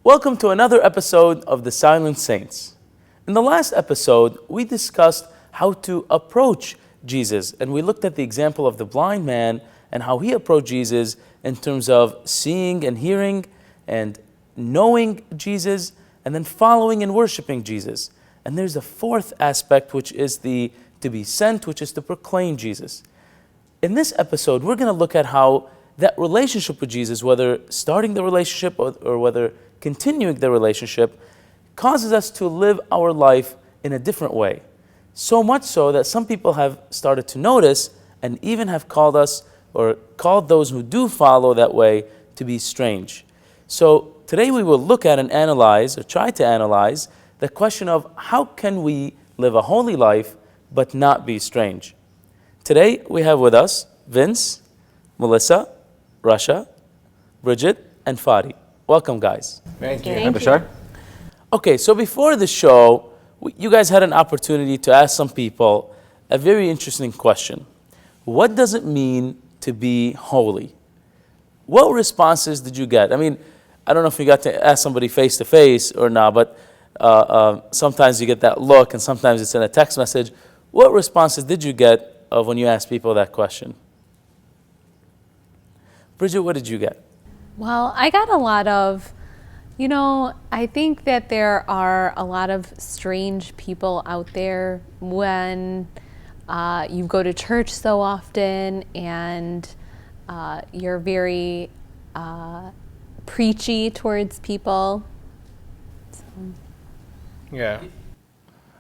Welcome to another episode of The Silent Saints. In the last episode, we discussed how to approach Jesus, and we looked at the example of the blind man and how he approached Jesus in terms of seeing and hearing and knowing Jesus and then following and worshiping Jesus. And there's a fourth aspect, which is the to be sent, which is to proclaim Jesus. In this episode, we're going to look at how that relationship with Jesus, whether starting the relationship or whether continuing the relationship, causes us to live our life in a different way. So much so that some people have started to notice and even have called us or called those who do follow that way to be strange. So today we will look at and analyze, or try to analyze, the question of how can we live a holy life but not be strange. Today we have with us Vince, Melissa, Rasha, Bridget, and Fadi. Welcome, guys. Thank you. Thank you. Bashar? Okay, so before the show, you guys had an opportunity to ask some people a very interesting question. What does it mean to be holy? What responses did you get? I mean, I don't know if you got to ask somebody face to face or not, but sometimes you get that look and sometimes it's in a text message. What responses did you get of when you asked people that question? Bridget, what did you get? Well, I got a lot of, I think that there are a lot of strange people out there when you go to church so often and you're very preachy towards people. Yeah.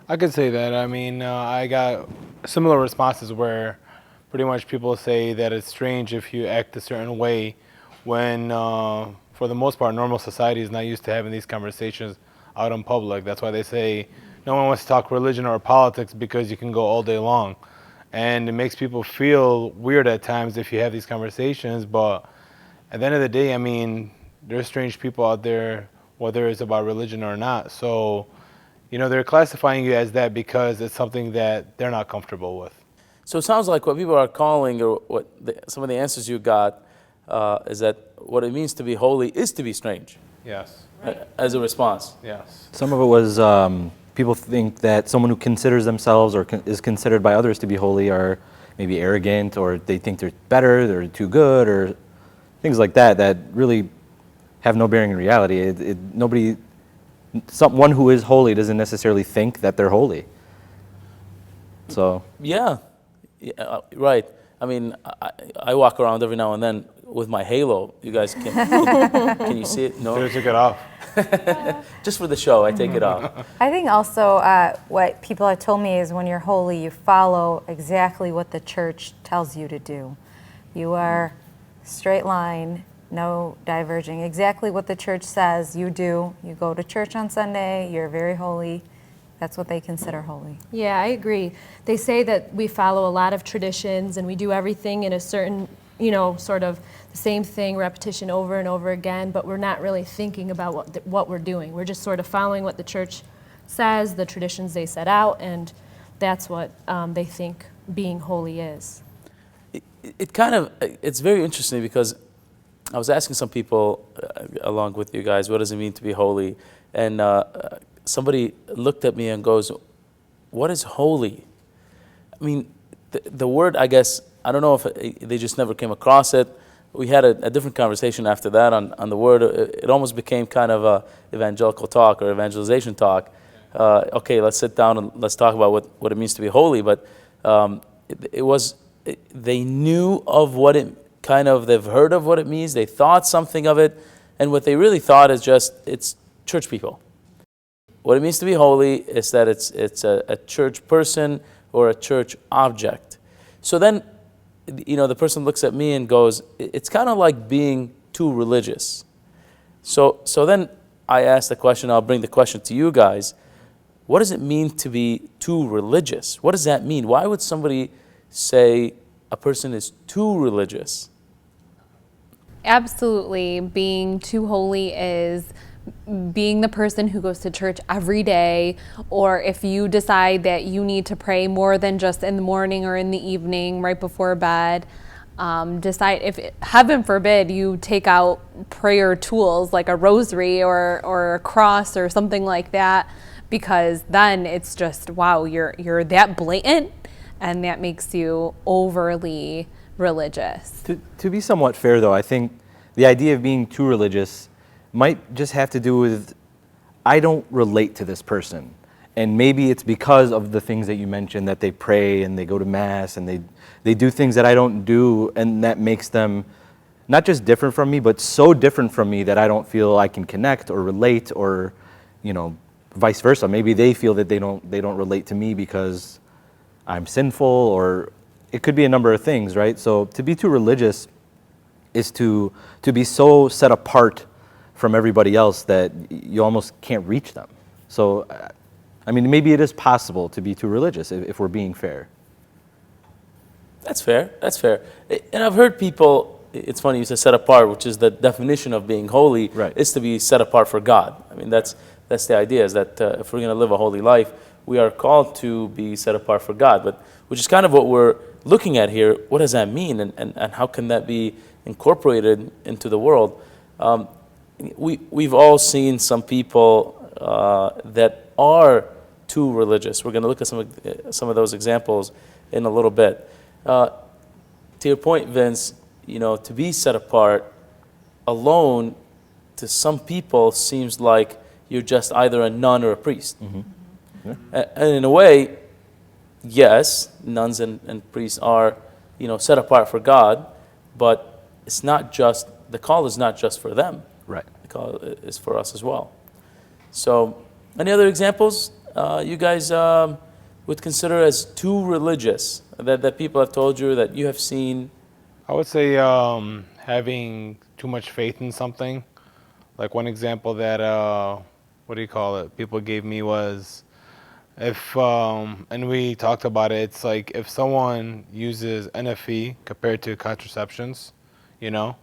I could say that. I mean, I got similar responses where pretty much people say that it's strange if you act a certain way when, for the most part, normal society is not used to having these conversations out in public. That's why they say no one wants to talk religion or politics because you can go all day long. And it makes people feel weird at times if you have these conversations. But at the end of the day, I mean, there's strange people out there, whether it's about religion or not. So, they're classifying you as that because it's something that they're not comfortable with. So it sounds like what people are calling, or some of the answers you got, is that what it means to be holy is to be strange. Yes. As a response. Yes. Some of it was people think that someone who considers themselves or is considered by others to be holy are maybe arrogant, or they think they're better, they're too good, or things like that really have no bearing in reality. Someone who is holy doesn't necessarily think that they're holy. So. Yeah, right. I mean, I walk around every now and then with my halo. You guys can you see it? No? Should have took it off. Just for the show, I take it off. I think also what people have told me is when you're holy, you follow exactly what the church tells you to do. You are straight line, no diverging. Exactly what the church says, you do. You go to church on Sunday, you're very holy. That's what they consider holy. Yeah, I agree. They say that we follow a lot of traditions and we do everything in a certain, sort of the same thing, repetition over and over again, but we're not really thinking about what we're doing. We're just sort of following what the church says, the traditions they set out, and that's what they think being holy is. It's very interesting because I was asking some people along with you guys, what does it mean to be holy? And somebody looked at me and goes, what is holy? I mean, the word, I guess, I don't know if they just never came across it. We had a different conversation after that on the word. It almost became kind of a evangelical talk or evangelization talk. Okay, let's sit down and let's talk about what it means to be holy. But they knew of what it they've heard of what it means. They thought something of it. And what they really thought is just, it's church people. What it means to be holy is that it's a church person or a church object. So then, the person looks at me and goes, it's kind of like being too religious. So then I ask the question, I'll bring the question to you guys. What does it mean to be too religious? What does that mean? Why would somebody say a person is too religious? Absolutely. Being too holy is being the person who goes to church every day, or if you decide that you need to pray more than just in the morning or in the evening right before bed, decide, if heaven forbid you take out prayer tools like a rosary or a cross or something like that, because then it's just, wow, you're that blatant, and that makes you overly religious. To be somewhat fair, though, I think the idea of being too religious might just have to do with, I don't relate to this person. And maybe it's because of the things that you mentioned, that they pray and they go to mass and they do things that I don't do, and that makes them not just different from me, but so different from me that I don't feel I can connect or relate, or, you know, vice versa. Maybe they feel that they don't relate to me because I'm sinful, or it could be a number of things, right? So to be too religious is to be so set apart from everybody else that you almost can't reach them. So, I mean, maybe it is possible to be too religious if we're being fair. That's fair. That's fair. And I've heard people, it's funny you said set apart, which is the definition of being holy, Right. is to be set apart for God. I mean, that's the idea, is that if we're going to live a holy life, we are called to be set apart for God, but which is kind of what we're looking at here. What does that mean, and how can that be incorporated into the world? We've all seen some people that are too religious. We're going to look at some of those examples in a little bit. To your point, Vince, you know, to be set apart alone, to some people seems like you're just either a nun or a priest. Mm-hmm. Yeah. And in a way, yes, nuns and priests are, you know, set apart for God, but it's not just, the call is not just for them. Right. The call is for us as well. So, any other examples you guys would consider as too religious that people have told you, that you have seen? I would say having too much faith in something. Like one example that, what do you call it, people gave me was, if, and we talked about it, it's like if someone uses NFE compared to contraceptions, you know,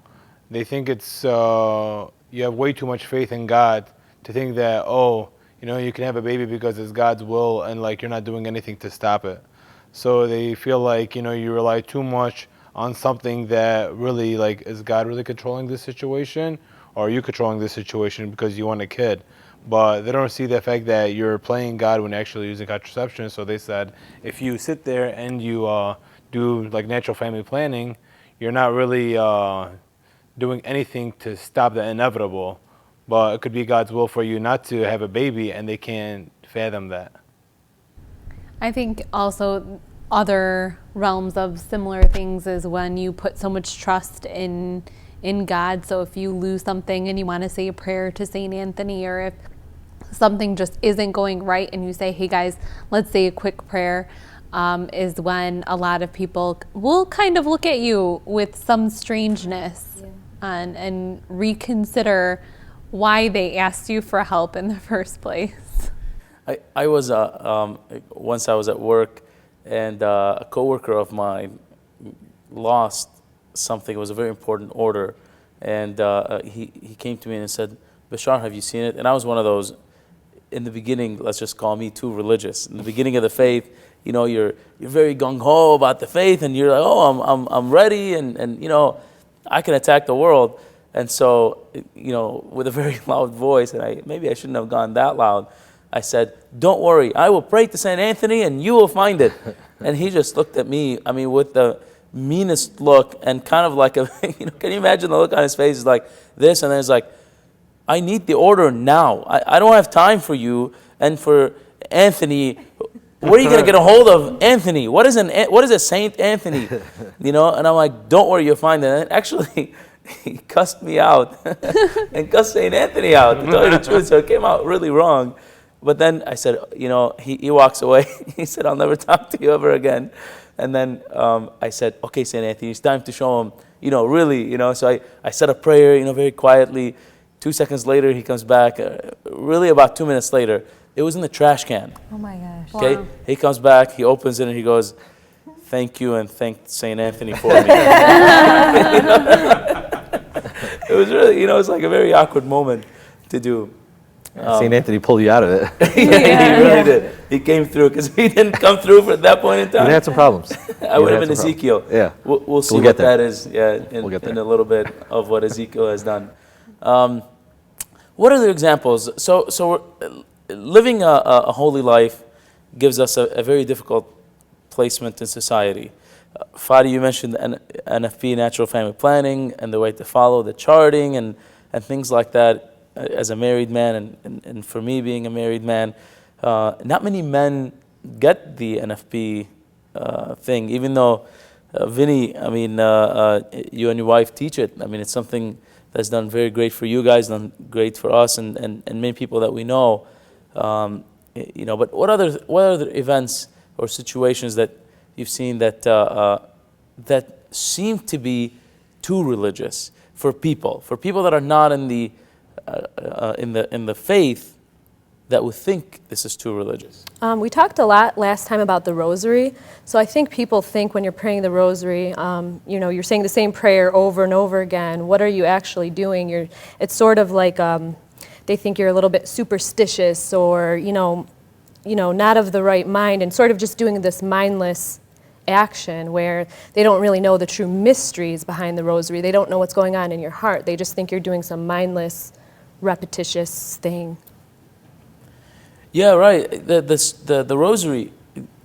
they think it's, you have way too much faith in God to think that, oh, you know, you can have a baby because it's God's will, and like you're not doing anything to stop it. So they feel like, you know, you rely too much on something that really, like, is God really controlling this situation, or are you controlling this situation because you want a kid? But they don't see the fact that you're playing God when actually using contraception. So they said, if you sit there and you do like natural family planning, you're not really doing anything to stop the inevitable. But it could be God's will for you not to have a baby, and they can't fathom that. I think also other realms of similar things is when you put so much trust in God. So if you lose something and you want to say a prayer to St. Anthony, or if something just isn't going right and you say, hey guys, let's say a quick prayer, is when a lot of people will kind of look at you with some strangeness, and reconsider why they asked you for help in the first place. I was once I was at work, and a coworker of mine lost something. It was a very important order, and he came to me and said, Bashar, have you seen it? And I was one of those, in the beginning, let's just call me too religious. In the beginning of the faith, you know, you're very gung-ho about the faith, and you're like, oh, I'm ready, and you know, I can attack the world. And so, you know, with a very loud voice, and maybe I shouldn't have gone that loud, I said, don't worry, I will pray to St. Anthony and you will find it. And he just looked at me, I mean, with the meanest look, and kind of like a, you know, can you imagine the look on his face? Is like this, and then it's like, I need the order now. I don't have time for you and for Anthony. Where are you going to get a hold of Anthony? What is a Saint Anthony? You know, and I'm like, don't worry, you'll find it. And actually, he cussed me out and cussed St. Anthony out, to tell you the truth. So it came out really wrong. But then I said, you know, he walks away. He said, I'll never talk to you ever again. And then I said, okay, St. Anthony, it's time to show him, you know, really, you know. So I said a prayer, you know, very quietly. 2 seconds later, he comes back. Really about 2 minutes later, it was in the trash can. Oh my gosh. Okay, Wow. He comes back, he opens it, and he goes, thank you, and thank St. Anthony for me. It was really, you know, it's like a very awkward moment to do. St. Anthony pulled you out of it. He really did. He came through, because he didn't come through for that point in time. You had some problems. I would have been Ezekiel. Yeah. We'll see We'll what get there. that is We'll get there. in a little bit of what Ezekiel has done. What are the examples? So we're, living a holy life gives us a very difficult placement in society. Fadi, you mentioned NFP, natural family planning, and the way to follow, the charting, and things like that. As a married man, and for me being a married man, not many men get the NFP thing, even though Vinny, I mean, you and your wife teach it. I mean, it's something that's done very great for you guys, done great for us, and many people that we know. You know, but what other events or situations that you've seen that that seem to be too religious for people that are not in the faith, that would think this is too religious? We talked a lot last time about the rosary. So I think people think when you're praying the rosary, you know, you're saying the same prayer over and over again. What are you actually doing? It's sort of like they think you're a little bit superstitious, or you know, not of the right mind, and sort of just doing this mindless action where they don't really know the true mysteries behind the rosary. They don't know what's going on in your heart. They just think you're doing some mindless, repetitious thing. Yeah, right. The rosary,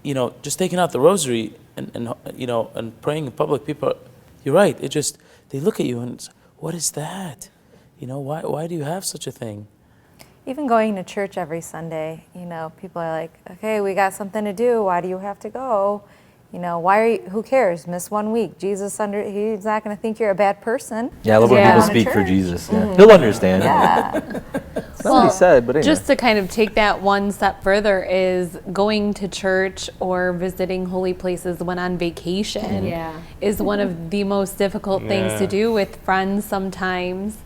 you know, just taking out the rosary and you know, and praying in public, people, you're right. It just, they look at you and it's, what is that? You know, why do you have such a thing? Even going to church every Sunday, you know, people are like, okay, we got something to do. Why do you have to go? You know, who cares? Miss 1 week. Jesus, he's not going to think you're a bad person. Yeah, I love when Yeah. people Going to speak for church. Jesus. Yeah. He'll understand. Yeah. That's not what he said, but anyway. Just to kind of take that one step further, is going to church or visiting holy places when on vacation is one of the most difficult things to do with friends sometimes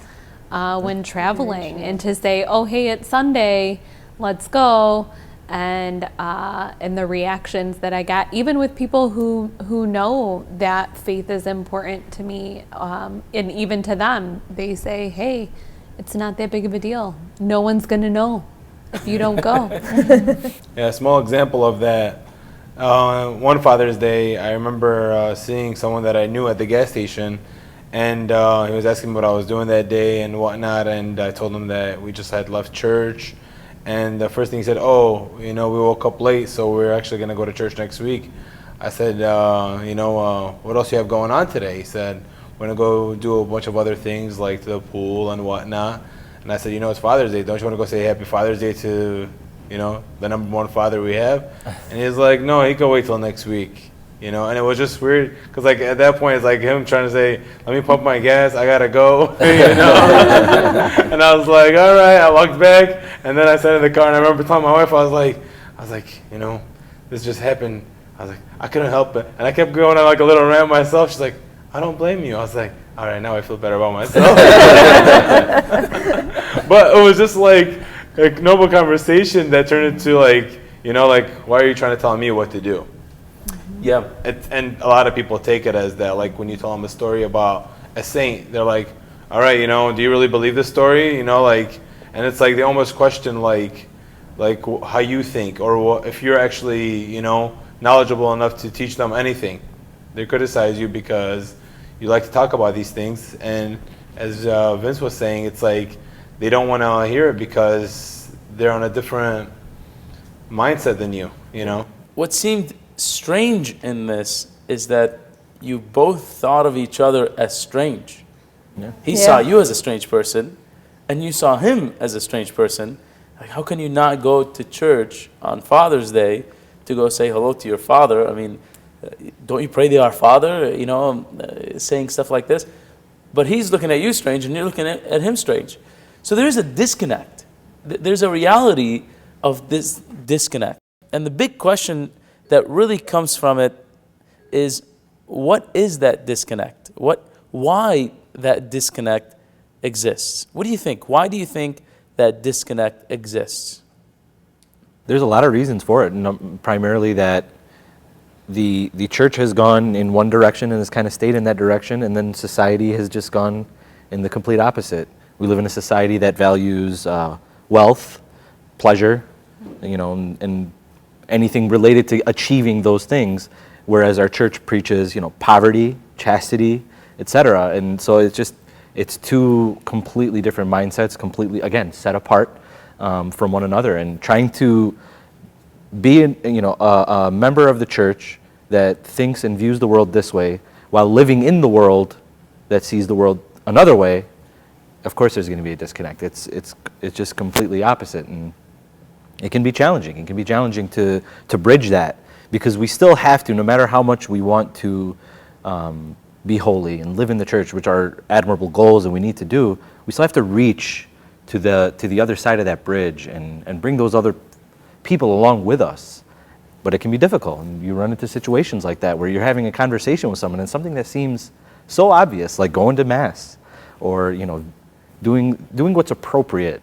when traveling, and to say, oh, hey, it's Sunday, let's go. And the reactions that I got, even with people who know that faith is important to me, and even to them, they say, hey, it's not that big of a deal. No one's going to know if you don't go. Yeah, a small example of that. One Father's Day, I remember seeing someone that I knew at the gas station, and he was asking me what I was doing that day and whatnot, and I told him that we just had left church. And the first thing he said, oh, you know, we woke up late, so we're actually going to go to church next week. I said, you know, what else you have going on today? He said, we're going to go do a bunch of other things like the pool and whatnot. And I said, you know, it's Father's Day. Don't you want to go say Happy Father's Day to, you know, the number one father we have? And he's like, no, he can wait till next week. You know, and it was just weird because, like, at that point, it's like him trying to say, let me pump my gas, I gotta go, you know. And I was like, all right. I walked back, and then I sat in the car, and I remember telling my wife, I was like, you know, this just happened. I was like, I couldn't help it, and I kept going on like a little rant myself. She's like, I don't blame you. I was like, all right, now I feel better about myself. But it was just like a noble conversation that turned into like, you know, like, why are you trying to tell me what to do? Yeah. And a lot of people take it as that, like when you tell them a story about a saint, they're like, all right, you know, do you really believe this story? You know, like, and it's like they almost question like how you think, or if you're actually, you know, knowledgeable enough to teach them anything. They criticize you because you like to talk about these things. And as Vince was saying, it's like they don't want to hear it because they're on a different mindset than you know? What seemed strange in this is that you both thought of each other as strange. Yeah. He saw you as a strange person, and you saw him as a strange person. Like, how can you not go to church on Father's Day to go say hello to your father? I mean, don't you pray the Our Father, you know, saying stuff like this? But he's looking at you strange, and you're looking at him strange. So there is a disconnect. There's a reality of this disconnect. And the big question that really comes from it is, what is that disconnect? Why that disconnect exists? What do you think? Why do you think that disconnect exists? There's a lot of reasons for it, and primarily that the church has gone in one direction and has kind of stayed in that direction, and then society has just gone in the complete opposite. We live in a society that values wealth, pleasure, and anything related to achieving those things, whereas our church preaches, poverty, chastity, etc. And so it's two completely different mindsets, completely, again, set apart from one another, and trying to be a member of the church that thinks and views the world this way while living in the world that sees the world another way. Of course there's going to be a disconnect. It's just completely opposite, and it can be challenging. It can be challenging to bridge that, because we still have to, no matter how much we want to be holy and live in the church, which are admirable goals and we need to do, we still have to reach to the other side of that bridge and bring those other people along with us. But it can be difficult, and you run into situations like that where you're having a conversation with someone and something that seems so obvious, like going to mass or doing what's appropriate,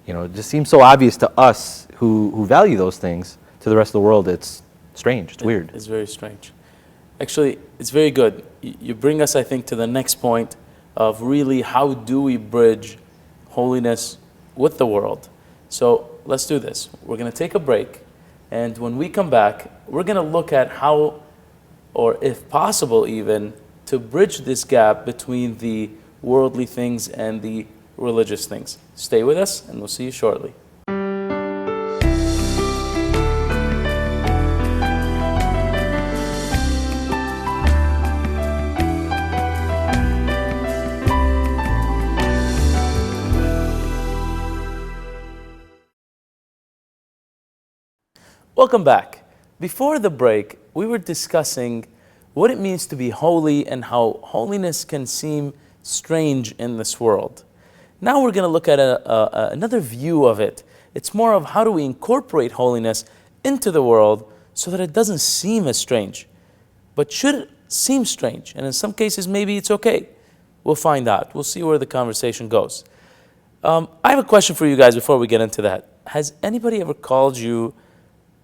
it just seems so obvious to us who value those things. To the rest of the world, it's strange, it's weird. It's very strange. Actually, it's very good. You bring us, I think, to the next point of really how do we bridge holiness with the world. So let's do this. We're going to take a break, and when we come back, we're going to look at how, or if possible even, to bridge this gap between the worldly things and the religious things. Stay with us, and we'll see you shortly. Welcome back. Before the break, we were discussing what it means to be holy and how holiness can seem strange in this world. Now we're going to look at another view of it. It's more of how do we incorporate holiness into the world so that it doesn't seem as strange, but should seem strange. And in some cases, maybe it's okay. We'll find out. We'll see where the conversation goes. I have a question for you guys before we get into that. Has anybody ever called you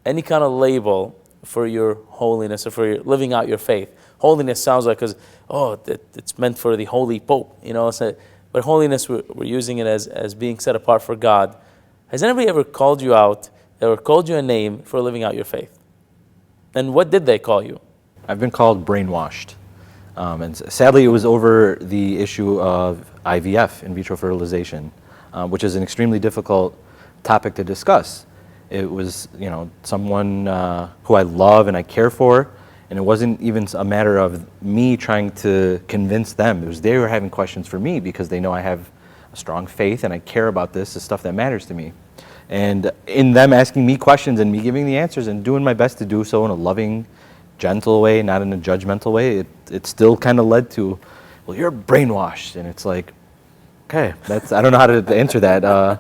any kind of label for your holiness or for your living out your faith? Holiness sounds like, it's meant for the holy pope, So, but holiness, we're using it as being set apart for God. Has anybody ever called you out or called you a name for living out your faith? And what did they call you? I've been called brainwashed. And sadly, it was over the issue of IVF, in vitro fertilization, which is an extremely difficult topic to discuss. It was, someone who I love and I care for, and it wasn't even a matter of me trying to convince them. It was they were having questions for me because they know I have a strong faith and I care about this, the stuff that matters to me. And in them asking me questions and me giving the answers and doing my best to do so in a loving, gentle way, not in a judgmental way, it still kind of led to, well, you're brainwashed. And it's like, okay, I don't know how to answer that.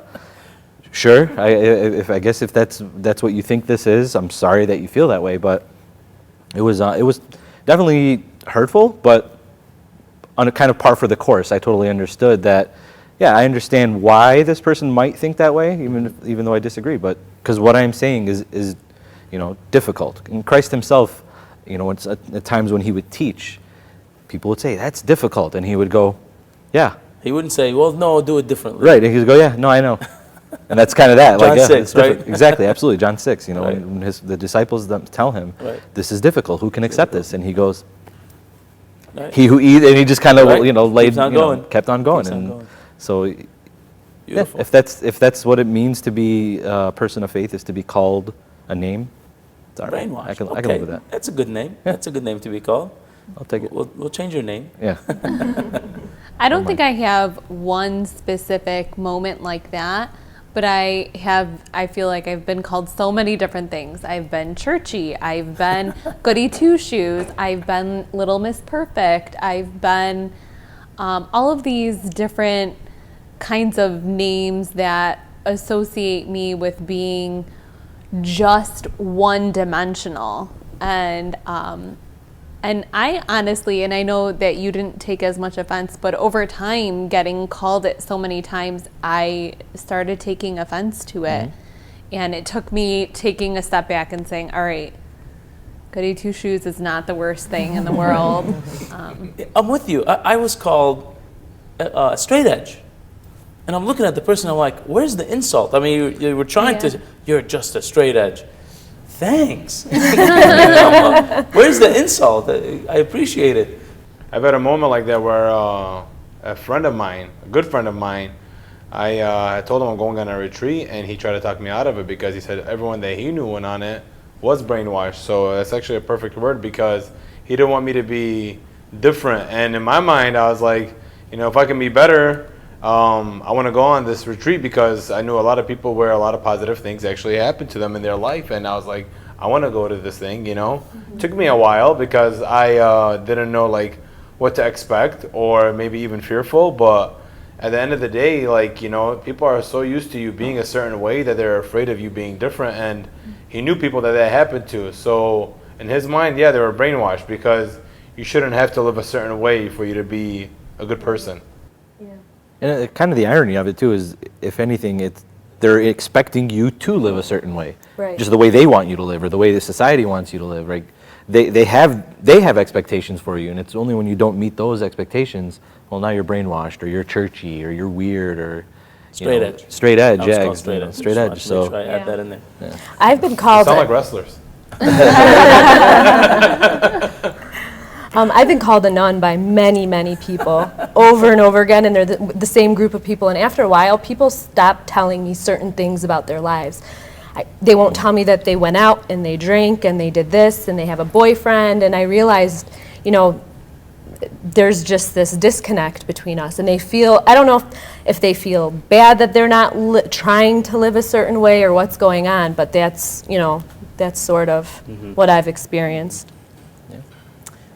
Sure, I guess if that's what you think this is, I'm sorry that you feel that way, but it was definitely hurtful, but on a kind of par for the course. I totally understood that. Yeah, I understand why this person might think that way, even though I disagree. But because what I'm saying is difficult. And Christ Himself, at times when He would teach, people would say that's difficult, and He would go, yeah. He wouldn't say, well, no, do it differently. Right, and He'd go, yeah, no, I know. And that's kind of that. John 6, right? Exactly, absolutely. John 6, right. when the disciples tell Him, right. This is difficult, who can accept this? And He goes, right. He who eats, and He just kind of, right. kept on going. Keeps on And going. so, Beautiful. yeah, if that's what it means to be a person of faith, is to be called a name, it's all right. Brainwashed. I can Okay. live with that. That's a good name. Yeah. That's a good name to be called. I'll take it. We'll change your name. Yeah. I don't think I have one specific moment like that, but I feel like I've been called so many different things. I've been churchy, I've been goody two-shoes, I've been Little Miss Perfect, I've been all of these different kinds of names that associate me with being just one-dimensional. And I honestly, and I know that you didn't take as much offense, but over time, getting called it so many times, I started taking offense to it. Mm-hmm. And it took me taking a step back and saying, all right, goody two-shoes is not the worst thing in the world. I'm with you. I was called straight edge And I'm looking at the person, I'm like, where's the insult? I mean, you were trying to, you're just a straight edge. Thanks. Where's the insult? I appreciate it. I've had a moment like that where a friend of mine, a good friend of mine, I told him I'm going on a retreat, and he tried to talk me out of it because he said everyone that he knew went on it was brainwashed. So that's actually a perfect word, because he didn't want me to be different. And in my mind, I was like, if I can be better, I want to go on this retreat, because I knew a lot of people where a lot of positive things actually happened to them in their life. And I was like, I want to go to this thing, Mm-hmm. Took me a while because I didn't know like what to expect, or maybe even fearful. But at the end of the day, like, people are so used to you being a certain way that they're afraid of you being different. And he knew people that happened to. So in his mind, yeah, they were brainwashed, because you shouldn't have to live a certain way for you to be a good person. And kind of the irony of it too is, if anything, they're expecting you to live a certain way, Right. just the way they want you to live, or the way the society wants you to live. Right? They have expectations for you, and it's only when you don't meet those expectations, well, now you're brainwashed, or you're churchy, or you're weird, or Straight edge. Straight edge, I was yeah, called straight edge. straight Just edge. wanted to So make sure I add that in there. I've been You called. sound like wrestlers. I've been called a nun by many, many people over and over again, and they're the same group of people. And after a while, people stop telling me certain things about their lives. They won't tell me that they went out and they drank and they did this and they have a boyfriend. And I realized, there's just this disconnect between us. And they feel, I don't know if they feel bad that they're not trying to live a certain way or what's going on, but that's sort of what I've experienced.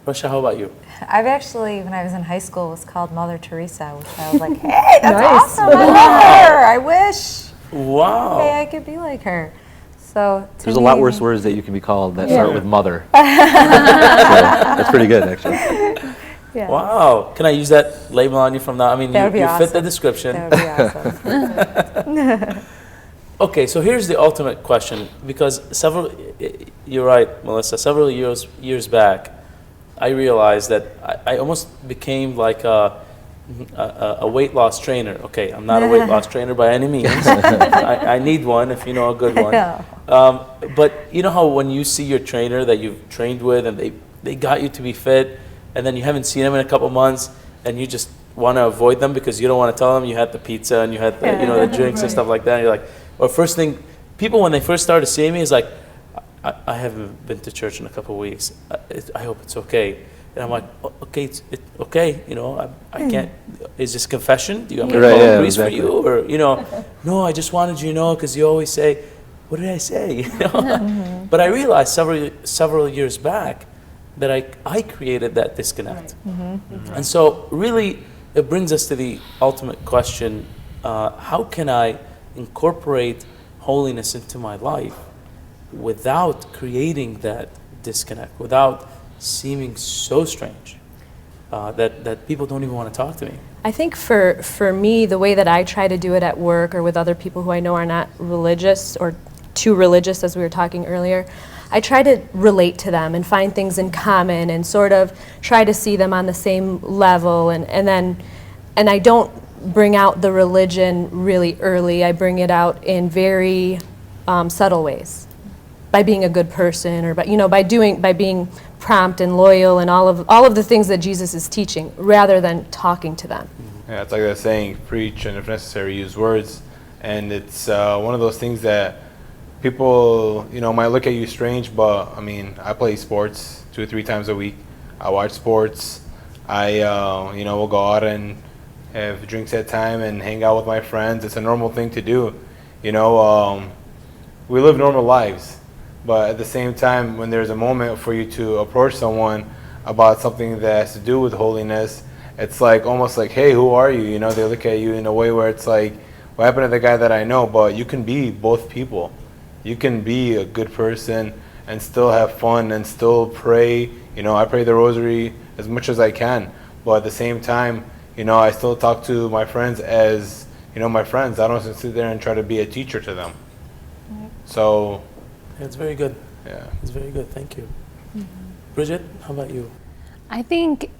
Rasha, how about you? I've actually, when I was in high school, was called Mother Teresa, which I was like, hey, that's Nice. awesome. I love her. I wish Wow. hey, I could be like her. So to there's a me, lot worse words that you can be called that start with mother. So that's pretty good, actually. Yeah, Wow. Can I use that label on you from now? I mean, That would be you fit the awesome. description. That would be awesome. Okay, so here's the ultimate question, because you're right, Melissa, several years back, I realized that I almost became like a weight loss trainer. Okay, I'm not a weight loss trainer by any means. I need one, if you know a good one. Yeah. But you know how when you see your trainer that you've trained with, and they got you to be fit, and then you haven't seen them in a couple months, and you just want to avoid them because you don't want to tell them you had the pizza and you had the, the drinks and stuff like that. And you're like, or first thing, people when they first started seeing me is like, I haven't been to church in a couple of weeks. I hope it's okay. And I'm like, okay, it's okay. I can't. Is this confession? Do you want me to call priest for you, or No, I just wanted you to know because you always say, what did I say? But I realized several years back that I created that disconnect. And so really, it brings us to the ultimate question: how can I incorporate holiness into my life without creating that disconnect, without seeming so strange that people don't even want to talk to me? I think for me, the way that I try to do it at work or with other people who I know are not religious or too religious, as we were talking earlier, I try to relate to them and find things in common and sort of try to see them on the same level, and I don't bring out the religion really early. I bring it out in very subtle ways, by being a good person, or by being prompt and loyal and all of the things that Jesus is teaching, rather than talking to them. Yeah, it's like that saying, preach and if necessary use words. And it's one of those things that people might look at you strange, but I mean, I play sports 2 or 3 times a week. I watch sports. I will go out and have drinks at time and hang out with my friends. It's a normal thing to do. We live normal lives, but at the same time, when there's a moment for you to approach someone about something that has to do with holiness, it's like almost like, hey, who are you? They look at you in a way where it's like, what happened to the guy that I know? But you can be both people. You can be a good person and still have fun and still pray. I pray the rosary as much as I can, but at the same time, I still talk to my friends as my friends. I don't just sit there and try to be a teacher to them. So It's very good. yeah, It's very good. Thank you. Bridget, how about you? I think,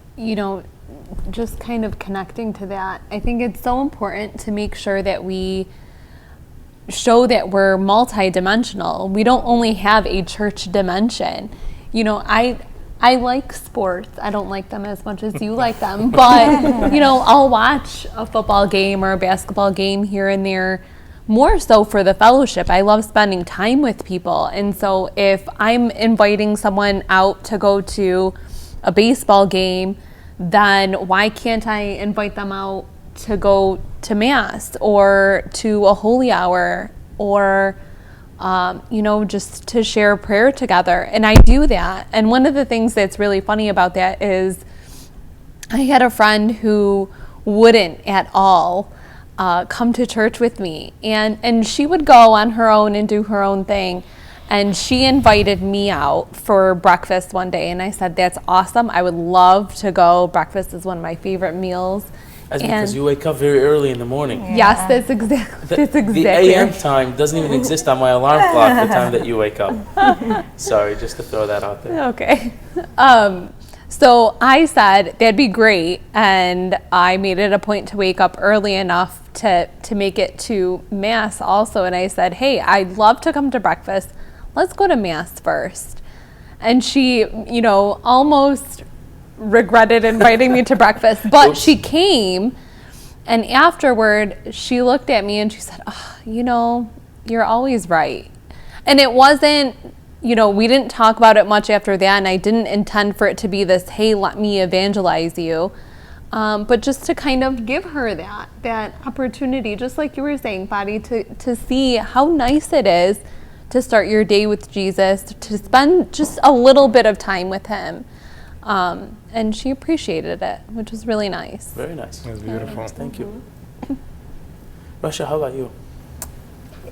just kind of connecting to that, I think it's so important to make sure that we show that we're multidimensional. We don't only have a church dimension. You know, I like sports. I don't like them as much as you like them, but you know, I'll watch a football game or a basketball game here and there, more so for the fellowship. I love spending time with people. And so if I'm inviting someone out to go to a baseball game, then why can't I invite them out to go to Mass or to a holy hour or, you know, just to share prayer together? And I do that. And one of the things that's really funny about that is I had a friend who wouldn't at all come to church with me. And she would go on her own and do her own thing. And she invited me out for breakfast one day. And I said, that's awesome. I would love to go. Breakfast is one of my favorite meals. That's because you wake up very early in the morning. Yes, that's exactly The AM time doesn't even exist on my alarm clock, the time that you wake up. Sorry, just to throw that out there. Okay. So I said, that'd be great. And I made it a point to wake up early enough to make it to Mass also. And I said, hey, I'd love to come to breakfast. Let's go to Mass first. And she, you know, almost regretted inviting me to breakfast, but Oops. she came, and afterward she looked at me and she said, oh, you know, you're always right. And it wasn't, you know, we didn't talk about it much after that, and I didn't intend for it to be this, hey, let me evangelize you, but just to kind of give her that opportunity, just like you were saying, Fadi, to see how nice it is to start your day with Jesus, to spend just a little bit of time with him. And she appreciated it, which was really nice. Very nice. It was beautiful. Thank you. Rasha, how about you?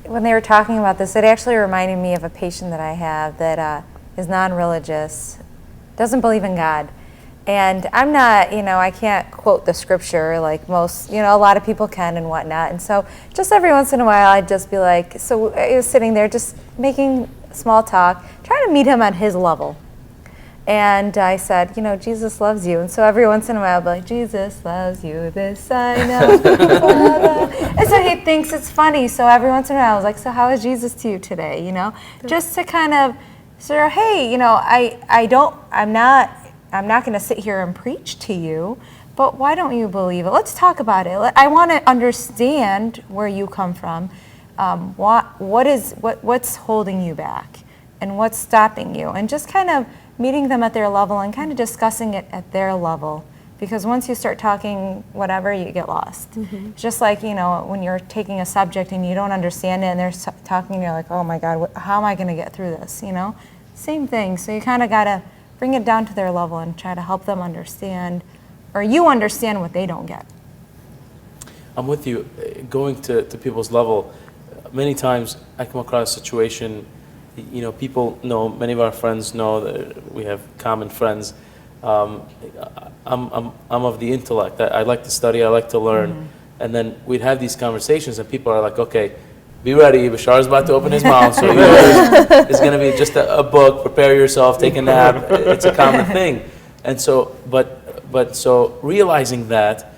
When they were talking about this, it actually reminded me of a patient that I have that is non-religious, doesn't believe in God. And I'm not, you know, I can't quote the scripture like most, you know, a lot of people can and whatnot. And so just every once in a while, I'd just be like, so I was sitting there just making small talk, trying to meet him on his level. And I said, you know, Jesus loves you. And so every once in a while I'll be like, Jesus loves you, this I know. And so he thinks it's funny. So every once in a while I was like, so how is Jesus to you today? You know, just to kind of sort of, hey, you know, I'm not going to sit here and preach to you, but why don't you believe it? Let's talk about it. I want to understand where you come from. What's holding you back and what's stopping you? And just kind of meeting them at their level and kind of discussing it at their level. Because once you start talking whatever, you get lost. Mm-hmm. Just like, you know, when you're taking a subject and you don't understand it and they're talking and you're like, oh my God, how am I going to get through this, you know? Same thing. So you kind of got to bring it down to their level and try to help them understand, or you understand what they don't get. I'm with you. Going to people's level, many times I come across a situation, you know, people know, many of our friends know that we have common friends. I'm of the intellect. I like to study, I like to learn. Mm-hmm. And then we'd have these conversations and people are like, okay, be ready, Bashar's about to open his mouth, so it's going to be just a book, prepare yourself, take a nap. It's a common thing. And so, but so realizing that,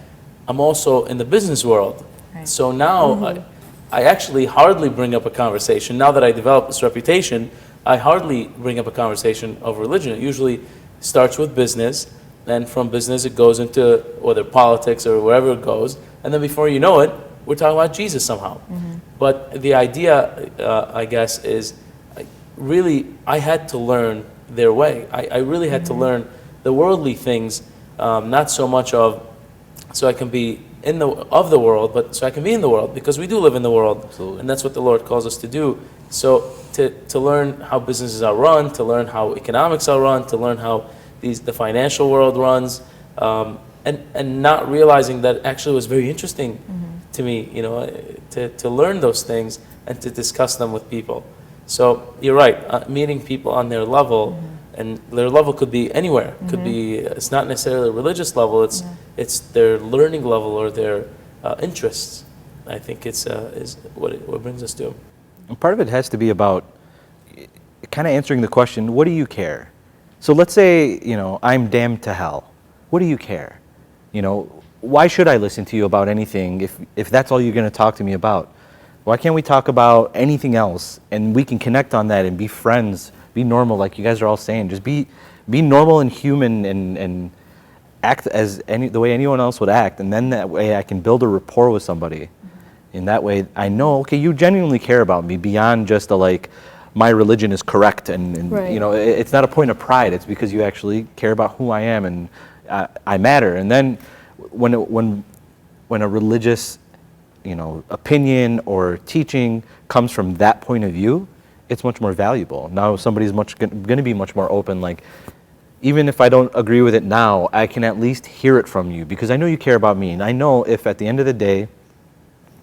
I'm also in the business world. Right. So now mm-hmm. I actually hardly bring up a conversation. Now that I developed this reputation, I hardly bring up a conversation of religion. It usually starts with business, and from business it goes into whether politics or wherever it goes, and then before you know it, we're talking about Jesus somehow. Mm-hmm. But the idea, I guess, is really I had to learn their way. I really had mm-hmm. to learn the worldly things, not so much of so I can be of the world, but so I can be in the world, because we do live in the world. Absolutely. And that's what the Lord calls us to do. So to learn how businesses are run, to learn how economics are run, to learn how the financial world runs, and not realizing that actually was very interesting mm-hmm. to me, you know, to learn those things and to discuss them with people. So you're right, meeting people on their level, mm-hmm. and their level could be anywhere. Mm-hmm. Could be, it's not necessarily a religious level, it's their learning level or their interests. I think it's is what brings us to. And part of it has to be about kind of answering the question, what do you care? So let's say, you know, I'm damned to hell. What do you care? why should I listen to you about anything if that's all you're going to talk to me about? Why can't we talk about anything else and we can connect on that and be friends, be normal, like you guys are all saying. Just be normal and human and act as the way anyone else would act, and then that way I can build a rapport with somebody. In that way, I know, okay, you genuinely care about me beyond just my religion is correct, and Right. It's not a point of pride. It's because you actually care about who I am and I matter. And then when a religious, opinion or teaching comes from that point of view, it's much more valuable. Now somebody's going to be much more open. Like, even if I don't agree with it now, I can at least hear it from you because I know you care about me. And I know if at the end of the day,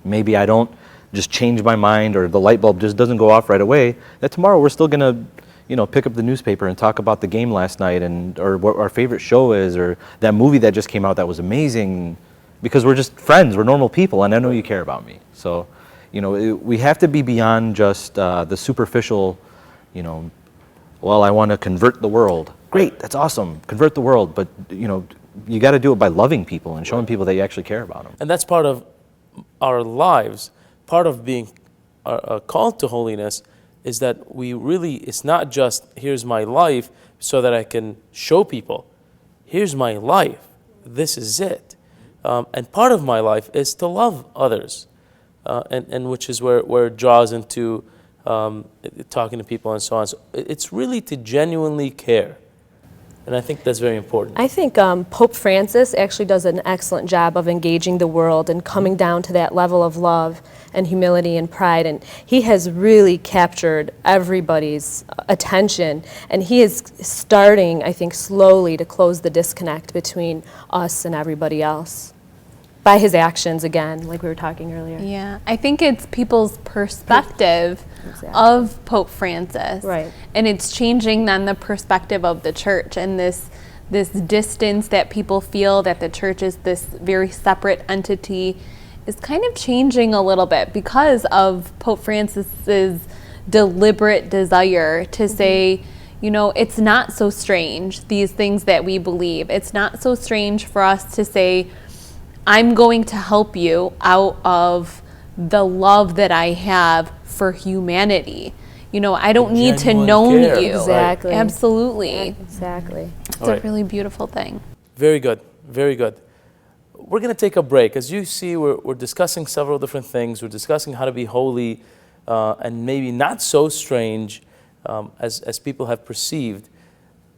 maybe I don't just change my mind or the light bulb just doesn't go off right away, that tomorrow we're still going to, pick up the newspaper and talk about the game last night or what our favorite show is or that movie that just came out that was amazing, because we're just friends, we're normal people, and I know you care about me. So, we have to be beyond just the superficial, well, I want to convert the world. Great, that's awesome, convert the world, but you got to do it by loving people and showing people that you actually care about them. And that's part of our lives. Part of being called to holiness is that we really, it's not just here's my life so that I can show people. Here's my life. This is it. And part of my life is to love others, and which is where it draws into talking to people and so on. So it's really to genuinely care. And I think that's very important. I think Pope Francis actually does an excellent job of engaging the world and coming down to that level of love and humility and pride. And he has really captured everybody's attention. And he is starting, I think, slowly to close the disconnect between us and everybody else by his actions, again, like we were talking earlier. Yeah, I think it's people's perspective Exactly. of Pope Francis. Right. And it's changing then the perspective of the church and this distance that people feel that the church is this very separate entity is kind of changing a little bit because of Pope Francis's deliberate desire to say, it's not so strange, these things that we believe. It's not so strange for us to say, I'm going to help you out of the love that I have for humanity. I don't need to Genuine know care. you. Exactly. Absolutely. Exactly. It's All a right. really beautiful thing. Very good. Very good. We're going to take a break. As you see, we're discussing several different things. We're discussing how to be holy and maybe not so strange as people have perceived.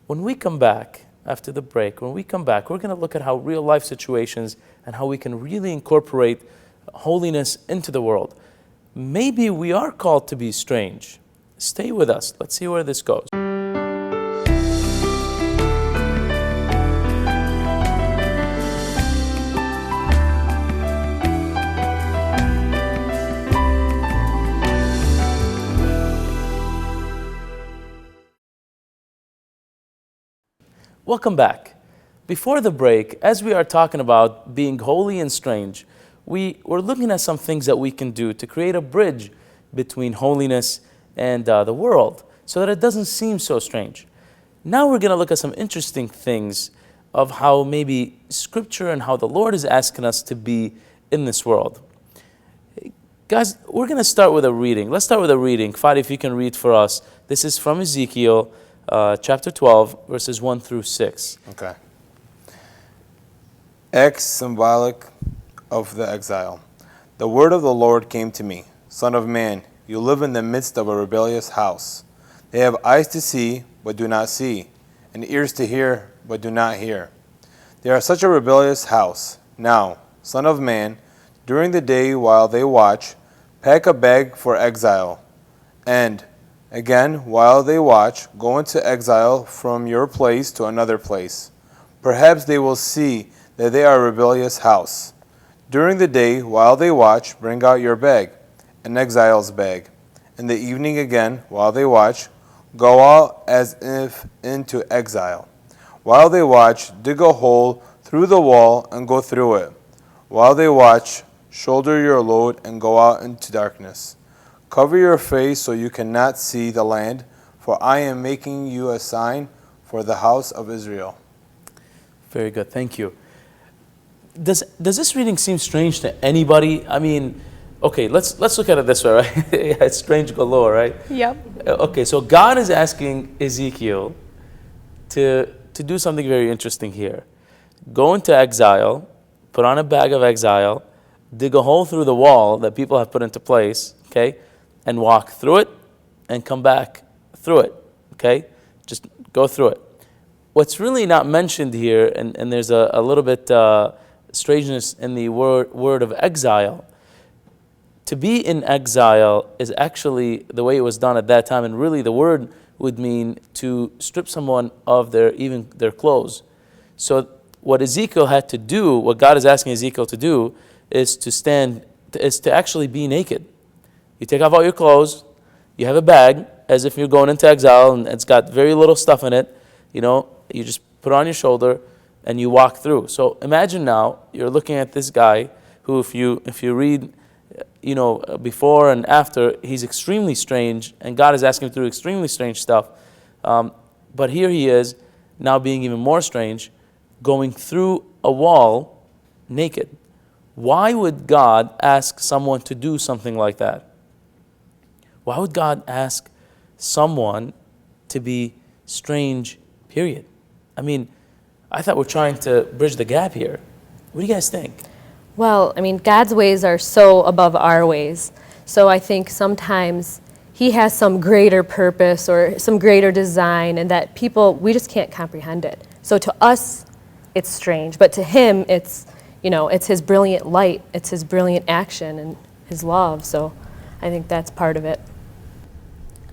When we come back, after the break, we're going to look at how real life situations and how we can really incorporate holiness into the world. Maybe we are called to be strange. Stay with us. Let's see where this goes. Welcome back. Before the break, as we are talking about being holy and strange, we're looking at some things that we can do to create a bridge between holiness and the world so that it doesn't seem so strange. Now we're going to look at some interesting things of how maybe Scripture and how the Lord is asking us to be in this world. Guys, we're going to start with a reading. Let's start with a reading. Fadi, if you can read for us. This is from Ezekiel chapter 12, verses 1 through 6. Okay. X, symbolic of the exile. The word of the Lord came to me. Son of man, you live in the midst of a rebellious house. They have eyes to see, but do not see, and ears to hear, but do not hear. They are such a rebellious house. Now, son of man, during the day while they watch, pack a bag for exile. And, again, while they watch, go into exile from your place to another place. Perhaps they will see that they are a rebellious house. During the day, while they watch, bring out your bag, an exile's bag. In the evening again, while they watch, go out as if into exile. While they watch, dig a hole through the wall and go through it. While they watch, shoulder your load and go out into darkness. Cover your face so you cannot see the land, for I am making you a sign for the house of Israel. Very good. Thank you. does this reading seem strange to anybody? I mean, okay, let's look at it this way, right? It's strange galore, right? Yep. Okay, so God is asking Ezekiel to do something very interesting here. Go into exile, put on a bag of exile, dig a hole through the wall that people have put into place, okay, and walk through it and come back through it, okay? Just go through it. What's really not mentioned here, and there's a little bit strangeness in the word of exile. To be in exile is actually the way it was done at that time, and really the word would mean to strip someone of even their clothes. So what Ezekiel had to do, what God is asking Ezekiel to do, is to actually be naked. You take off all your clothes, you have a bag, as if you're going into exile, and it's got very little stuff in it, you just put it on your shoulder, and you walk through. So imagine now, you're looking at this guy, who if you read, before and after, he's extremely strange, and God is asking him to do extremely strange stuff. But here he is, now being even more strange, going through a wall naked. Why would God ask someone to do something like that? Why would God ask someone to be strange, period? I mean, I thought we're trying to bridge the gap here. What do you guys think? Well, I mean, God's ways are so above our ways. So I think sometimes he has some greater purpose or some greater design, and that we just can't comprehend it. So to us, it's strange, but to him, it's his brilliant light, it's his brilliant action and his love. So I think that's part of it.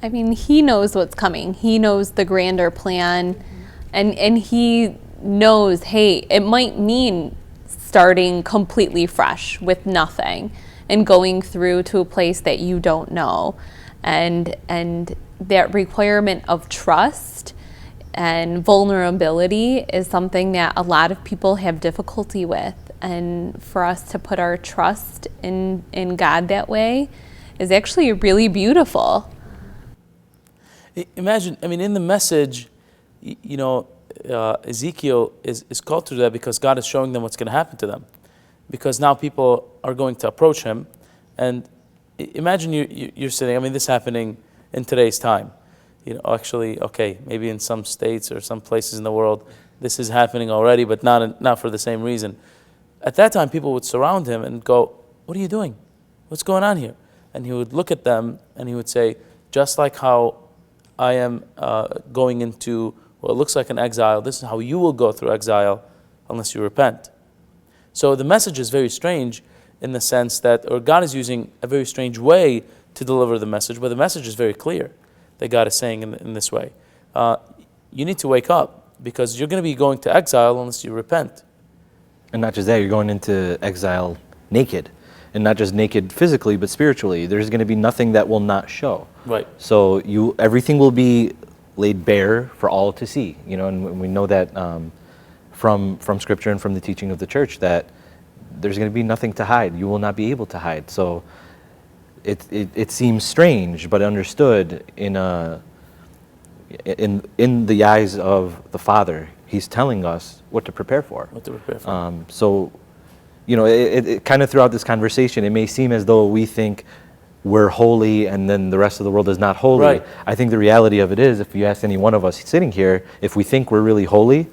I mean, he knows what's coming. He knows the grander plan, and he knows, hey, it might mean starting completely fresh with nothing and going through to a place that you don't know. And that requirement of trust and vulnerability is something that a lot of people have difficulty with. And for us to put our trust in God that way is actually really beautiful. Imagine, in the message, Ezekiel is called to that because God is showing them what's going to happen to them. Because now people are going to approach him. And imagine you're sitting, this happening in today's time. Actually, okay, maybe in some states or some places in the world, this is happening already, but not for the same reason. At that time, people would surround him and go, "What are you doing? What's going on here?" And he would look at them and he would say, "Just like how I am going into what looks like an exile, this is how you will go through exile unless you repent." So the message is very strange in the sense that, or God is using a very strange way to deliver the message, but the message is very clear that God is saying in this way. You need to wake up because you're going to be going to exile unless you repent. And not just that, you're going into exile naked. And not just naked physically, but spiritually. There's going to be nothing that will not show. Right. So everything will be laid bare for all to see. And we know that from Scripture and from the teaching of the church that there's going to be nothing to hide. You will not be able to hide. So it seems strange, but understood in the eyes of the Father. He's telling us what to prepare for. What to prepare for. So, it kind of throughout this conversation, it may seem as though we think we're holy and then the rest of the world is not holy. Right. I think the reality of it is, if you ask any one of us sitting here, if we think we're really holy,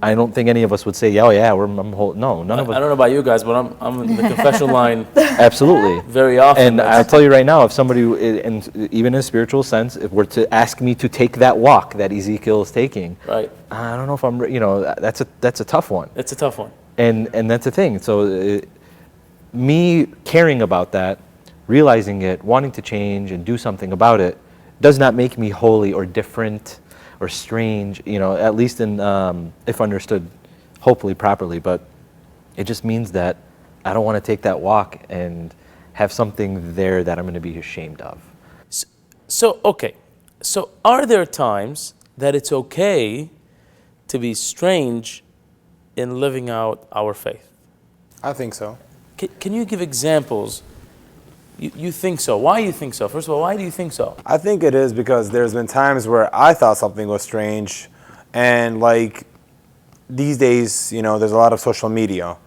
I don't think any of us would say, "Oh yeah, I'm holy." No, none of us. I don't know about you guys, but I'm in the confession line. Absolutely. Very often. And I'll tell you right now, if somebody, and even in a spiritual sense, if were to ask me to take that walk that Ezekiel is taking, right, I don't know if I'm. That's a tough one. It's a tough one. And that's the thing. So, me caring about that, realizing it, wanting to change and do something about it, does not make me holy or different or strange, at least in, if understood hopefully properly, but it just means that I don't want to take that walk and have something there that I'm going to be ashamed of. So are there times that it's okay to be strange in living out our faith? I think so. Can you give examples? You think so. Why do you think so? First of all, why do you think so? I think it is because there's been times where I thought something was strange, and like these days, there's a lot of social media.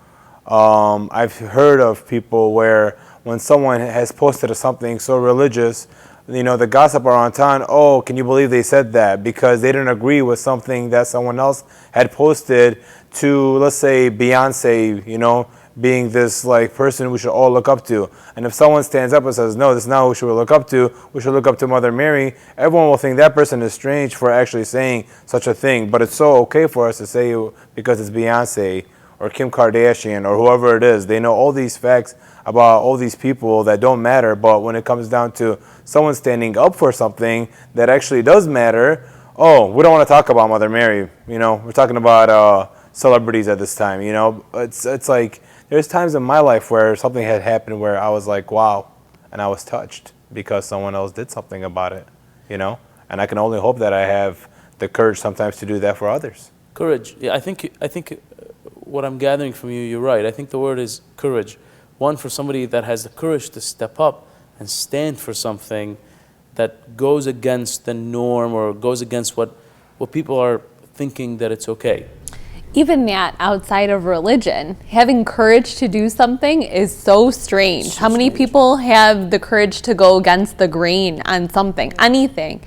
I've heard of people where when someone has posted something so religious, the gossip around town, oh, can you believe they said that? Because they didn't agree with something that someone else had posted to, let's say, Beyonce, being this like person we should all look up to. And if someone stands up and says, no, this is not who we should look up to, we should look up to Mother Mary, everyone will think that person is strange for actually saying such a thing. But it's so okay for us to say it because it's Beyonce or Kim Kardashian or whoever it is. They know all these facts about all these people that don't matter, but when it comes down to someone standing up for something that actually does matter, oh, we don't want to talk about Mother Mary. We're talking about celebrities at this time. It's like there's times in my life where something had happened where I was like, wow, and I was touched because someone else did something about it. And I can only hope that I have the courage sometimes to do that for others. Courage. Yeah, I think what I'm gathering from you, you're right. I think the word is courage. One, for somebody that has the courage to step up and stand for something that goes against the norm or goes against what people are thinking that it's okay. Even that outside of religion, having courage to do something is so strange. How many people have the courage to go against the grain on something, anything,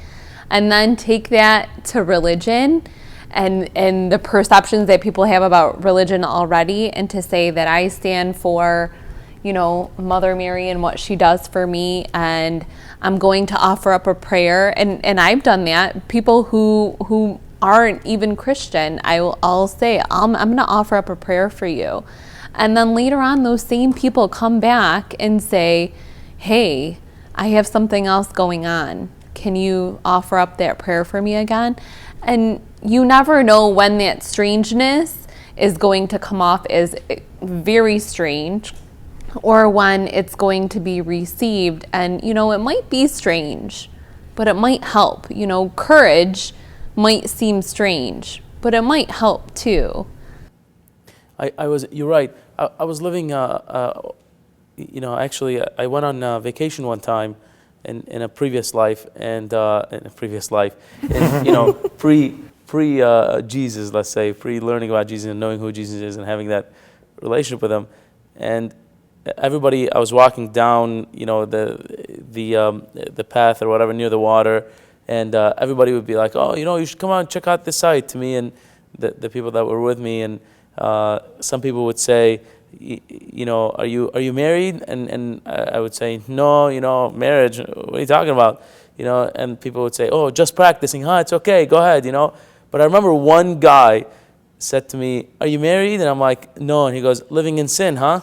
and then take that to religion and the perceptions that people have about religion already, and to say that I stand for, Mother Mary and what she does for me, and I'm going to offer up a prayer. And I've done that. People who aren't even Christian, I'll say, I'm going to offer up a prayer for you. And then later on, those same people come back and say, hey, I have something else going on. Can you offer up that prayer for me again? And you never know when that strangeness is going to come off as very strange, or when it's going to be received. And, it might be strange, but it might help. Courage might seem strange, but it might help too. You're right. I was living, actually, I went on vacation one time in a previous life, and pre Jesus, let's say, pre-learning about Jesus and knowing who Jesus is and having that relationship with him. And everybody, I was walking down, the path or whatever near the water, and everybody would be like, oh, you should come out and check out this site to me and the people that were with me. And some people would say, are you married? And I would say, no, marriage, what are you talking about? And people would say, oh, just practicing, it's okay, go ahead, But I remember one guy said to me, are you married? And I'm like, no. And he goes, living in sin, huh?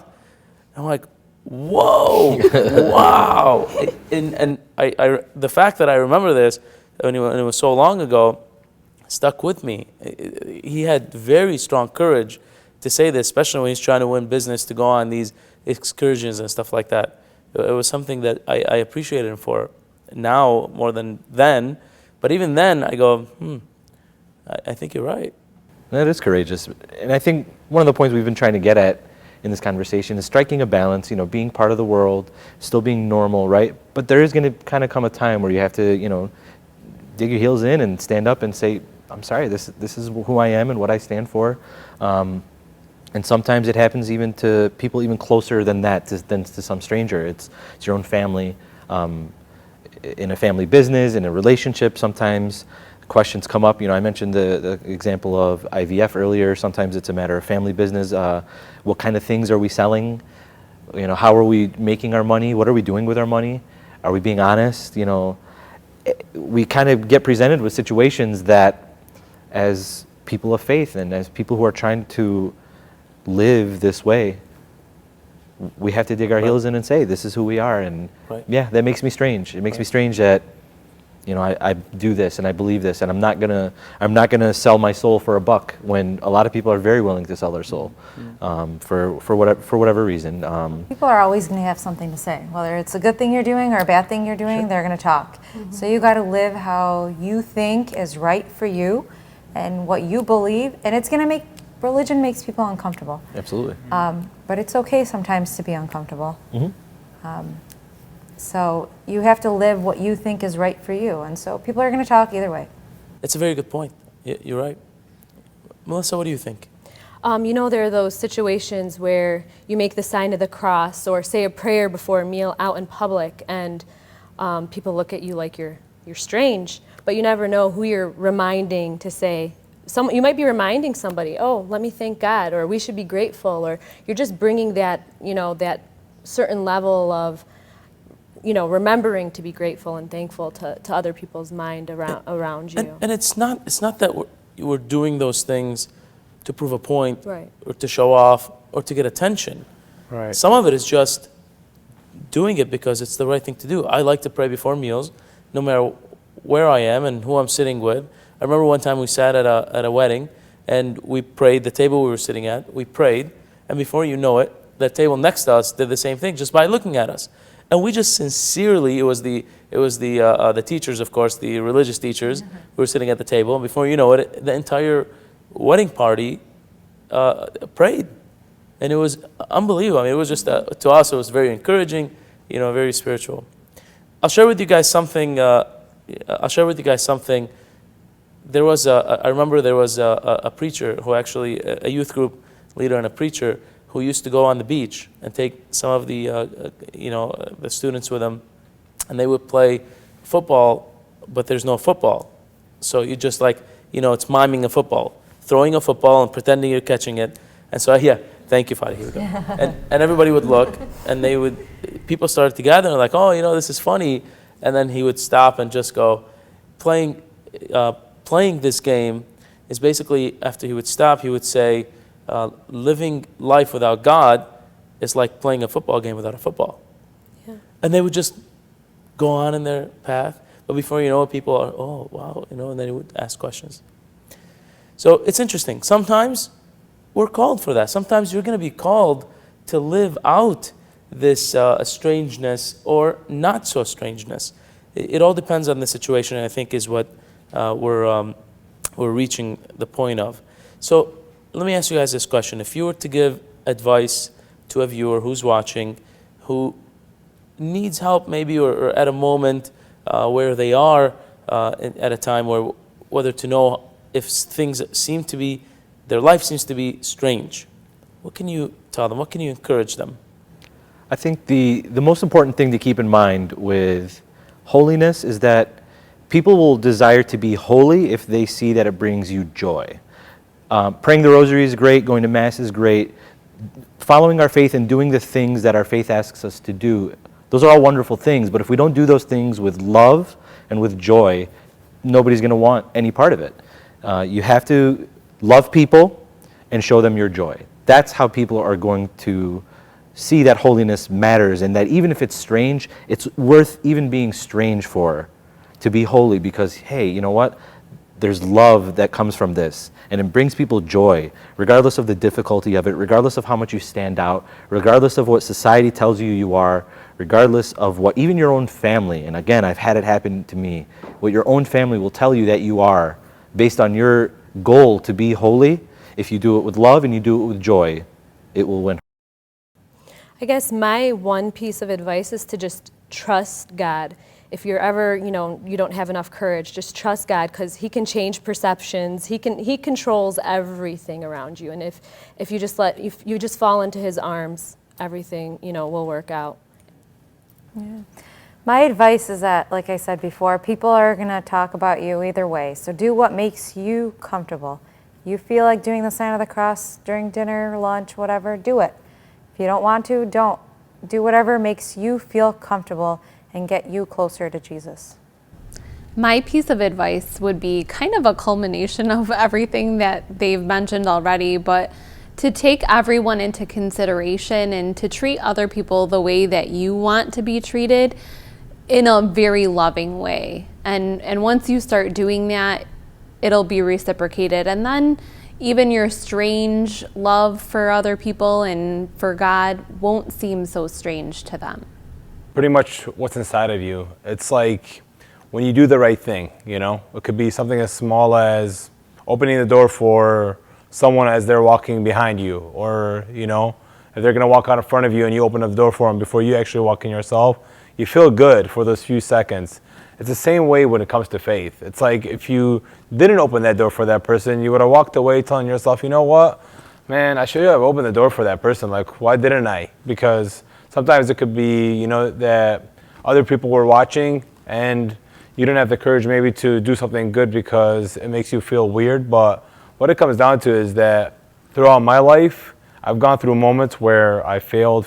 I'm like, whoa, wow. And I the fact that I remember this, when it was so long ago, stuck with me. He had very strong courage to say this, especially when he's trying to win business, to go on these excursions and stuff like that. It was something that I appreciated him for now more than then. But even then, I go, I think you're right. That is courageous. And I think one of the points we've been trying to get at in this conversation is striking a balance, being part of the world, still being normal, right? But there is going to kind of come a time where you have to, dig your heels in and stand up and say, I'm sorry, this is who I am and what I stand for. And sometimes it happens even to people even closer than that, than to some stranger. It's your own family, in a family business, in a relationship. Sometimes questions come up. I mentioned the example of IVF earlier. Sometimes it's a matter of family business. What kind of things are we selling? How are we making our money? What are we doing with our money? Are we being honest? We kind of get presented with situations that, as people of faith and as people who are trying to live this way, we have to dig our heels in and say, this is who we are. And yeah, that makes me strange. It makes me strange that I do this and I believe this, and I'm not gonna sell my soul for a buck, when a lot of people are very willing to sell their soul for whatever reason. People are always going to have something to say, whether it's a good thing you're doing or a bad thing you're doing. Sure. They're going to talk. So you got to live how you think is right for you and what you believe, and it's going to religion makes people uncomfortable. Absolutely. But it's okay sometimes to be uncomfortable. So you have to live what you think is right for you. And so people are going to talk either way. It's a very good point. You're right. Melissa, what do you think? There are those situations where you make the sign of the cross or say a prayer before a meal out in public, and people look at you like you're strange, but you never know who you're reminding to say. You might be reminding somebody, oh, let me thank God, or we should be grateful, or you're just bringing that, that certain level of, remembering to be grateful and thankful to other people's mind around you. And it's not that we're doing those things to prove a point, Right. or to show off, or to get attention. Right. Some of it is just doing it because it's the right thing to do. I like to pray before meals, no matter where I am and who I'm sitting with. I remember one time we sat at a wedding, and we prayed. The table we were sitting at, we prayed, and before you know it, the table next to us did the same thing just by looking at us. And we just sincerely, it was the teachers, of course, the religious teachers, who were sitting at the table, and before you know it, the entire wedding party prayed. And it was unbelievable. I mean, it was just, to us, it was very encouraging, very spiritual. I'll share with you guys something. I remember there was a preacher who actually, a youth group leader and a preacher who used to go on the beach and take some of the, the students with him, and they would play football, but there's no football. So you just it's miming a football, throwing a football and pretending you're catching it. And so, thank you, Fadi, here we go. And everybody would look, and people started to gather, and like, oh, this is funny. And then he would stop and just go, playing this game is basically, after he would stop, he would say, living life without God is like playing a football game without a football. Yeah. And they would just go on in their path. But before you know it, people are, oh, wow, and then he would ask questions. So it's interesting. Sometimes we're called for that. Sometimes you're going to be called to live out this strangeness or not so strangeness. It all depends on the situation, and I think is what we're reaching the point of. So let me ask you guys this question. If you were to give advice to a viewer who's watching, who needs help maybe, or at a moment where they are at a time whether to know if their life seems to be strange, what can you tell them? What can you encourage them? I think the most important thing to keep in mind with holiness is that people will desire to be holy if they see that it brings you joy. Praying the rosary is great, going to Mass is great, following our faith and doing the things that our faith asks us to do, those are all wonderful things, but if we don't do those things with love and with joy, nobody's going to want any part of it. You have to love people and show them your joy. That's how people are going to see that holiness matters, and that even if it's strange, it's worth even being strange to be holy, because, hey, you know what? There's love that comes from this, and it brings people joy, regardless of the difficulty of it, regardless of how much you stand out, regardless of what society tells you are, regardless of what even your own family, and again, I've had it happen to me, what your own family will tell you that you are, based on your goal to be holy. If you do it with love and you do it with joy, it will win. I guess my one piece of advice is to just trust God. If you're ever, you don't have enough courage, just trust God, because He can change perceptions. He controls everything around you, and if you just fall into His arms, everything will work out. Yeah. My advice is that, like I said before, people are going to talk about you either way. So do what makes you comfortable. You feel like doing the sign of the cross during dinner, lunch, whatever, do it. If you don't want to, don't. Do whatever makes you feel comfortable and get you closer to Jesus. My piece of advice would be kind of a culmination of everything that they've mentioned already, but to take everyone into consideration and to treat other people the way that you want to be treated in a very loving way. And once you start doing that, it'll be reciprocated. And then even your strange love for other people and for God won't seem so strange to them. Pretty much what's inside of you. It's like when you do the right thing, it could be something as small as opening the door for someone as they're walking behind you, or, if they're going to walk out in front of you and you open up the door for them before you actually walk in yourself, you feel good for those few seconds. It's the same way when it comes to faith. It's like if you didn't open that door for that person, you would have walked away telling yourself, you know what? man, I should have opened the door for that person. Like, why didn't I? Because sometimes it could be, you know, that other people were watching and you didn't have the courage maybe to do something good because it makes you feel weird. But what it comes down to is that throughout my life, I've gone through moments where I failed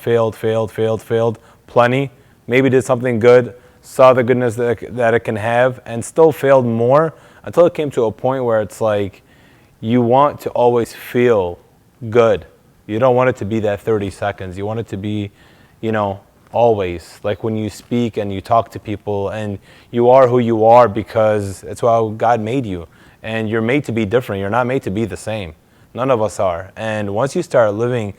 plenty, maybe did something good, saw the goodness that it can have, and still failed more until it came to a point where it's like you want to always feel good. You don't want it to be that 30 seconds. You want it to be, you know, always. Like when you speak and you talk to people and you are who you are because it's how God made you. And you're made to be different. You're not made to be the same. None of us are. And once you start living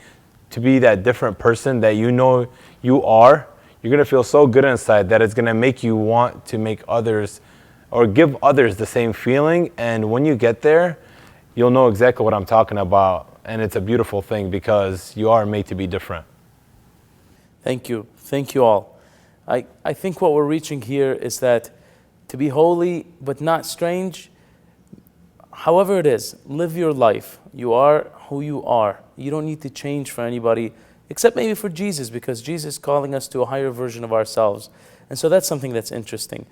to be that different person that you know you are, you're going to feel so good inside that it's going to make you want to make others or give others the same feeling. And when you get there, you'll know exactly what I'm talking about. And it's a beautiful thing because you are made to be different. Thank you. Thank you all. I think what we're reaching here is that to be holy but not strange, however it is, live your life. You are who you are. You don't need to change for anybody except maybe for Jesus, because Jesus is calling us to a higher version of ourselves. And so that's something that's interesting.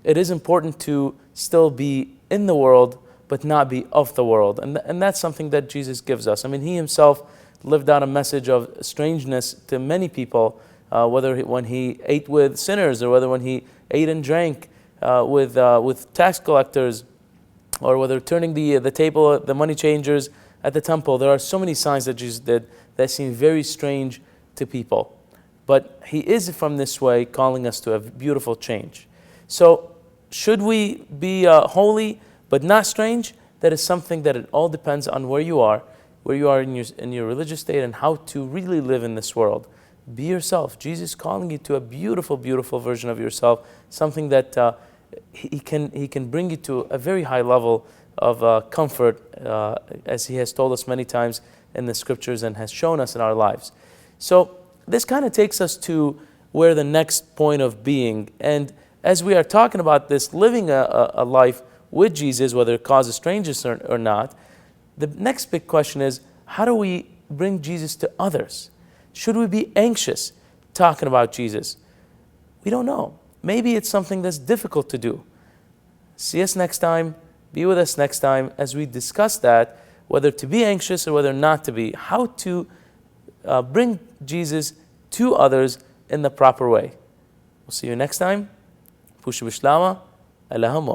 It is important to still be in the world but not be of the world. And that's something that Jesus gives us. I mean, he himself lived out a message of strangeness to many people, when he ate with sinners or when he ate and drank with tax collectors, or whether turning the table, the money changers at the temple. There are so many signs that Jesus did that seem very strange to people. But he is from this way calling us to a beautiful change. So should we be holy but not strange? That is something that it all depends on where you are in your religious state and how to really live in this world. Be yourself. Jesus is calling you to a beautiful, beautiful version of yourself, something that he can bring you to a very high level of comfort, as he has told us many times in the scriptures and has shown us in our lives. So this kind of takes us to where the next point of being. And as we are talking about this, living a life with Jesus, whether it causes strangeness or not, the next big question is, how do we bring Jesus to others? Should we be anxious talking about Jesus? We don't know. Maybe it's something that's difficult to do. See us next time. Be with us next time as we discuss that, whether to be anxious or whether not to be, how to bring Jesus to others in the proper way. We'll see you next time. Pushu Bishlama. Allahum